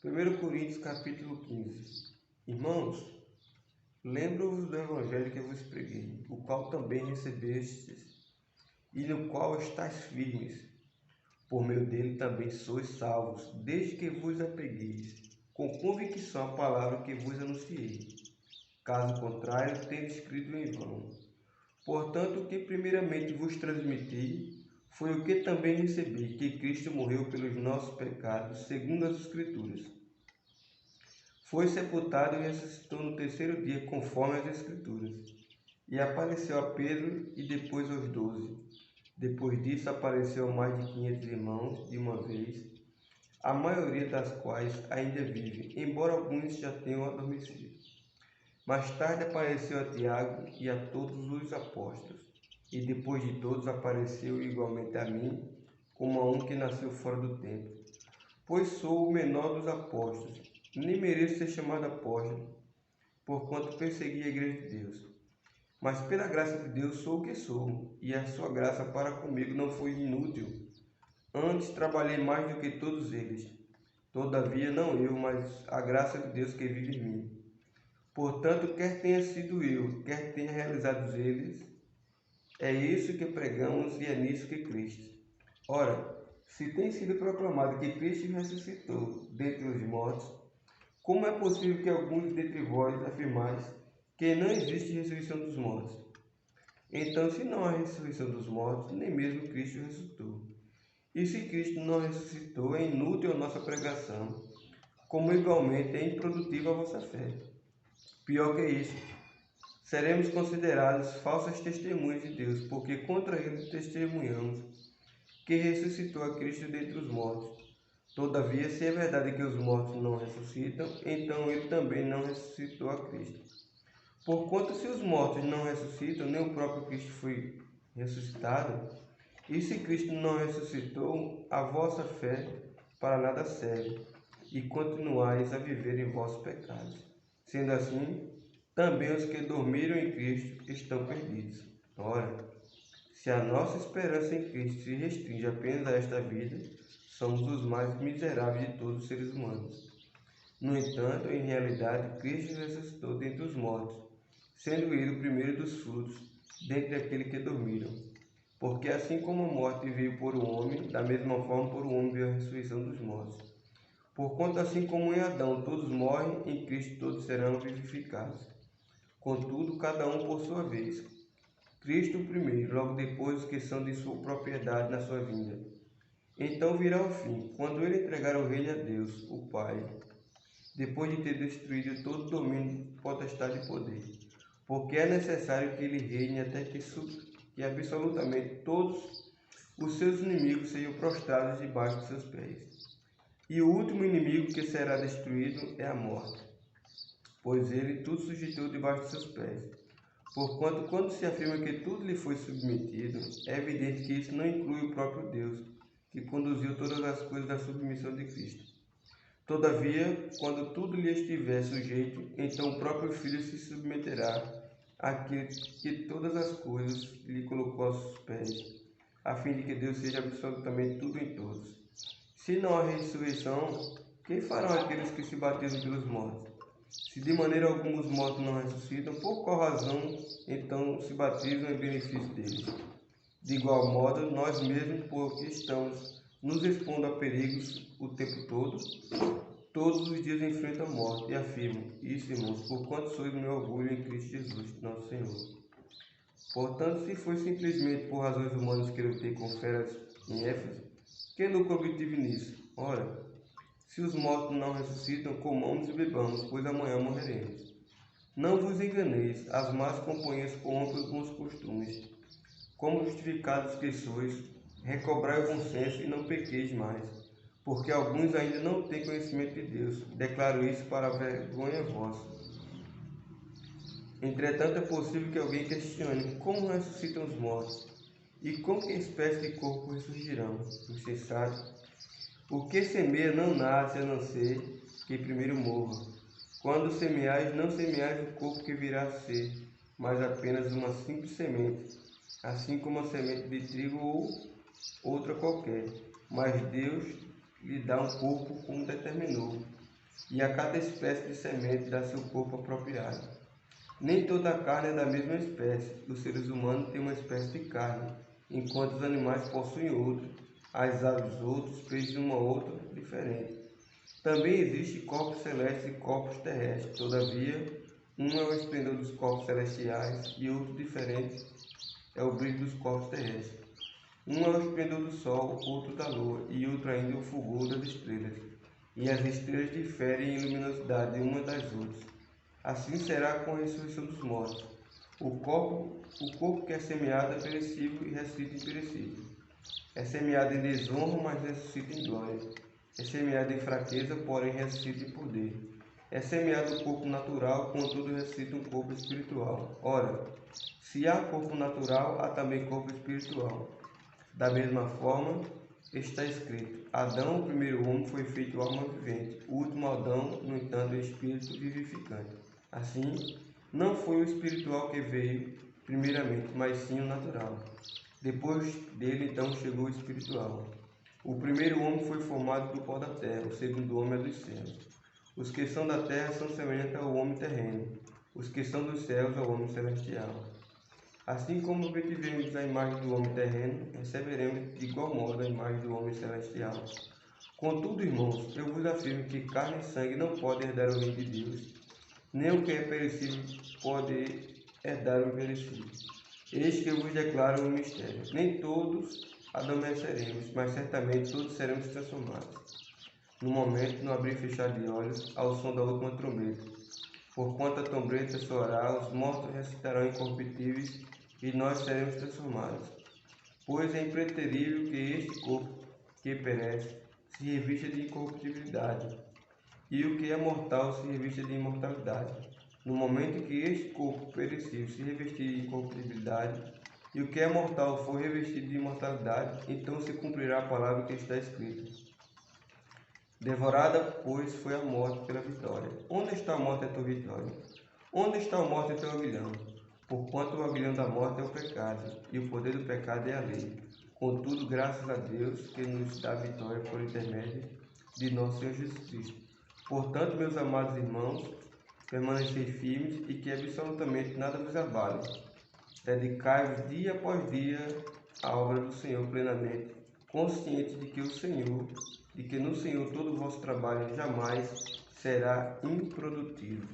1 Coríntios capítulo 15. Irmãos, lembro-vos do evangelho que vos preguei, o qual também recebestes, e no qual estáis firmes. Por meio dele também sois salvos, desde que vos apegueis, com convicção à palavra que vos anunciei. Caso contrário, tendes escrito em vão. Portanto, o que primeiramente vos transmiti foi o que também recebi, que Cristo morreu pelos nossos pecados, segundo as Escrituras. Foi sepultado e ressuscitou no terceiro dia, conforme as Escrituras. E apareceu a Pedro e depois aos 12. Depois disso, apareceu a mais de 500 irmãos de uma vez, a maioria das quais ainda vive, embora alguns já tenham adormecido. Mais tarde apareceu a Tiago e a todos os apóstolos. E depois de todos apareceu igualmente a mim, como a um que nasceu fora do tempo. Pois sou o menor dos apóstolos, nem mereço ser chamado apóstolo, porquanto persegui a igreja de Deus. Mas pela graça de Deus sou o que sou, e a sua graça para comigo não foi inútil. Antes trabalhei mais do que todos eles. Todavia não eu, mas a graça de Deus que vive em mim. Portanto, quer tenha sido eu, quer tenha realizado eles, é isso que pregamos e é nisso que Cristo. Ora, se tem sido proclamado que Cristo ressuscitou dentre os mortos, como é possível que alguns dentre vós afirmais que não existe ressurreição dos mortos? Então, se não há ressurreição dos mortos, nem mesmo Cristo ressuscitou. E se Cristo não ressuscitou, é inútil a nossa pregação, como igualmente é improdutiva a vossa fé. Pior que isso, seremos considerados falsas testemunhas de Deus, porque contra ele testemunhamos que ressuscitou a Cristo dentre os mortos. Todavia, se é verdade que os mortos não ressuscitam, então ele também não ressuscitou a Cristo. Porquanto, se os mortos não ressuscitam, nem o próprio Cristo foi ressuscitado, e se Cristo não ressuscitou, a vossa fé para nada serve, e continuais a viver em vossos pecados. Sendo assim, também os que dormiram em Cristo estão perdidos. Ora, se a nossa esperança em Cristo se restringe apenas a esta vida, somos os mais miseráveis de todos os seres humanos. No entanto, em realidade, Cristo ressuscitou dentre os mortos, sendo ele o primeiro dos frutos, dentre aqueles que dormiram. Porque assim como a morte veio por um homem, da mesma forma por um homem veio a ressurreição dos mortos. Porquanto assim como em Adão todos morrem, em Cristo todos serão vivificados. Contudo, cada um por sua vez. Cristo primeiro, logo depois os que são de sua propriedade na sua vinda. Então virá o fim, quando ele entregar o reino a Deus, o Pai, depois de ter destruído todo domínio, potestade e poder. Porque é necessário que ele reine até que absolutamente todos os seus inimigos sejam prostrados debaixo de seus pés. E o último inimigo que será destruído é a morte, pois ele tudo sujeitou debaixo de seus pés. Porquanto, quando se afirma que tudo lhe foi submetido, é evidente que isso não inclui o próprio Deus, que conduziu todas as coisas à submissão de Cristo. Todavia, quando tudo lhe estiver sujeito, então o próprio Filho se submeterá àquele que todas as coisas lhe colocou aos seus pés, a fim de que Deus seja absolutamente tudo em todos. Se não há ressurreição, quem farão aqueles que se batizam pelos mortos? Se de maneira alguma os mortos não ressuscitam, por qual razão então se batizam em benefício deles? De igual modo, nós mesmos, porque estamos nos expondo a perigos o tempo todo, todos os dias enfrentam a morte, e afirmo isso, irmãos, porquanto sois o meu orgulho em Cristo Jesus, nosso Senhor. Portanto, se foi simplesmente por razões humanas que eu lutei com feras em Éfeso, que lucro obtive nisso? Ora, se os mortos não ressuscitam, comamos e bebamos, pois amanhã morreremos. Não vos enganeis, as más companhias corrompem os bons costumes. Como justificados que sois, recobrai o bom senso e não pequeis mais, porque alguns ainda não têm conhecimento de Deus. Declaro isso para a vergonha vossa. Entretanto, é possível que alguém questione como ressuscitam os mortos, e com que espécie de corpo ressurgirão. Insensato! O que semeia não nasce a não ser que primeiro morra. Quando semeais, não semeais o corpo que virá a ser, mas apenas uma simples semente, assim como a semente de trigo ou outra qualquer. Mas Deus lhe dá um corpo como determinou, e a cada espécie de semente dá seu corpo apropriado. Nem toda a carne é da mesma espécie. Os seres humanos têm uma espécie de carne, enquanto os animais possuem outra, as aves outros, os peixes uma outra diferente. Também existem corpos celestes e corpos terrestres. Todavia, um é o esplendor dos corpos celestiais e outro diferente é o brilho dos corpos terrestres. Um é o esplendor do sol, outro da lua, e outro ainda o fulgor das estrelas. E as estrelas diferem em luminosidade uma das outras. Assim será com a ressurreição dos mortos. O corpo que é semeado é perecível e ressuscita imperecível. É semeado em desonra, mas ressuscita em glória. É semeado em fraqueza, porém ressuscita em poder. É semeado o corpo natural, contudo ressuscita um corpo espiritual. Ora, se há corpo natural, há também corpo espiritual. Da mesma forma, está escrito: Adão, o primeiro homem, foi feito alma vivente. O último Adão, no entanto, é espírito vivificante. Assim, não foi o espiritual que veio primeiramente, mas sim o natural. Depois dele, então, chegou o espiritual. O primeiro homem foi formado do pó da terra, o segundo homem é dos céus. Os que são da terra são semelhantes ao homem terreno, os que são dos céus ao homem celestial. Assim como obtivemos a imagem do homem terreno, receberemos de igual modo a imagem do homem celestial. Contudo, irmãos, eu vos afirmo que carne e sangue não podem herdar o reino de Deus, nem o que é perecível pode herdar o imperecível. Eis que eu vos declaro um mistério. Nem todos adormeceremos, mas certamente todos seremos transformados. No momento, no abrir e fechar de olhos, ao som da última trombeta. Porquanto a trombeta soará, os mortos ressuscitarão incorruptíveis e nós seremos transformados. Pois é impreterível que este corpo que perece se revista de incorruptibilidade, e o que é mortal se revista de imortalidade. No momento em que este corpo perecível se revestir de incorruptibilidade, e o que é mortal for revestido de imortalidade, então se cumprirá a palavra que está escrita. Devorada, pois, foi a morte pela vitória. Onde está a morte, a tua vitória? Onde está a morte, o teu aguilhão? Porquanto o aguilhão da morte é o pecado, e o poder do pecado é a lei. Contudo, graças a Deus, que nos dá vitória por intermédio de nosso Senhor Jesus Cristo. Portanto, meus amados irmãos, permanecei firmes e que absolutamente nada vos abale. Dedicai-vos dia após dia à obra do Senhor plenamente, conscientes de que no Senhor todo o vosso trabalho jamais será improdutivo.